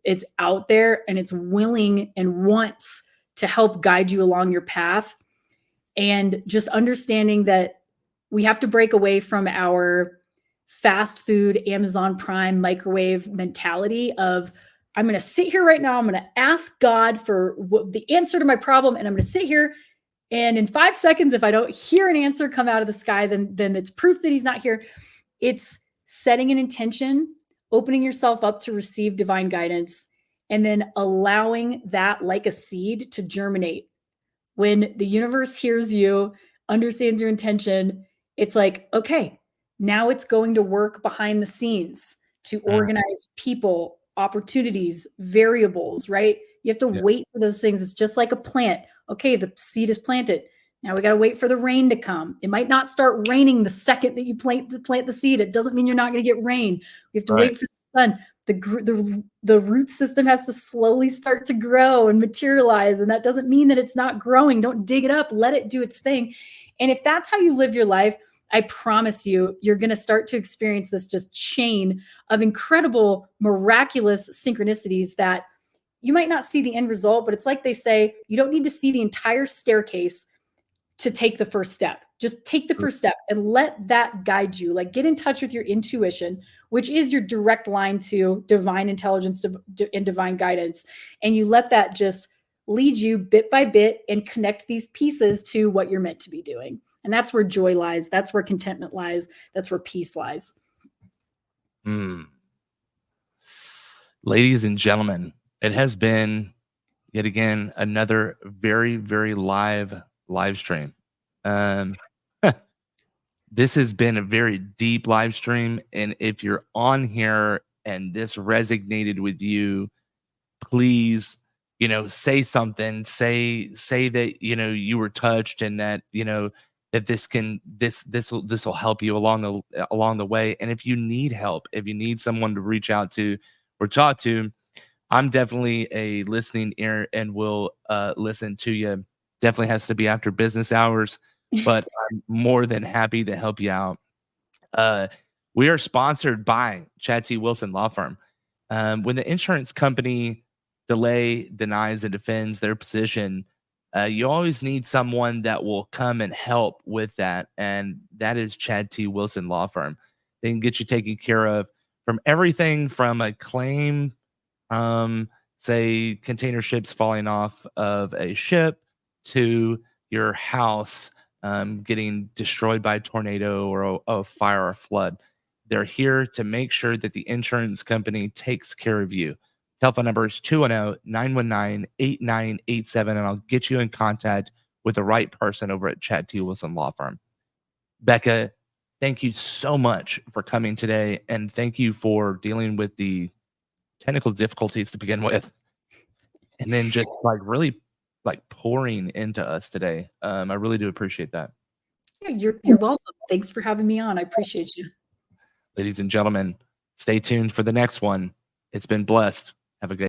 Speaker 2: It's out there and it's willing and wants to help guide you along your path. And just understanding that we have to break away from our fast food, Amazon Prime, microwave mentality of, I'm going to sit here right now. I'm going to ask God for the answer to my problem. And I'm going to sit here. And in 5 seconds, if I don't hear an answer come out of the sky, then it's proof that he's not here. It's setting an intention, opening yourself up to receive divine guidance, and then allowing that, like a seed, to germinate. When the universe hears you, understands your intention, it's like, okay, now it's going to work behind the scenes to organize people, opportunities, variables, right? You have to wait for those things. It's just like a plant. Okay, the seed is planted. Now we got to wait for the rain to come. It might not start raining the second that you plant the seed. It doesn't mean you're not going to get rain. You have to wait for the sun. The root system has to slowly start to grow and materialize. And that doesn't mean that it's not growing. Don't dig it up. Let it do its thing. And if that's how you live your life, I promise you, you're going to start to experience this just chain of incredible, miraculous synchronicities that you might not see the end result, but it's like they say, you don't need to see the entire staircase to take the first step. Just take the first step and let that guide you. Like, get in touch with your intuition, which is your direct line to divine intelligence and divine guidance. And you let that just lead you bit by bit and connect these pieces to what you're meant to be doing. And that's where joy lies. That's where contentment lies. That's where peace lies.
Speaker 1: Ladies and gentlemen, it has been yet again another very, very live stream. This has been a very deep live stream, and if you're on here and this resonated with you, please, say something. Say that you were touched, and that that this will help you along the way. And if you need help, if you need someone to reach out to or talk to, I'm definitely a listening ear and will listen to you. Definitely has to be after business hours, but I'm more than happy to help you out. We are sponsored by Chad T. Wilson Law Firm. When the insurance company denies, and defends their position, you always need someone that will come and help with that, and that is Chad T. Wilson Law Firm. They can get you taken care of from everything from a claim, um, say container ships falling off of a ship, to your house getting destroyed by a tornado or a fire or flood. They're here to make sure that the insurance company takes care of you. Telephone number is 210-919-8987, and I'll get you in contact with the right person over at Chad T. Wilson Law Firm. Becca, thank you so much for coming today, and thank you for dealing with the technical difficulties to begin with, and then just like really like pouring into us today. I really do appreciate that.
Speaker 2: Yeah, you're welcome. Thanks for having me on. I appreciate you.
Speaker 1: Ladies and gentlemen, stay tuned for the next one. It's been blessed. Have a good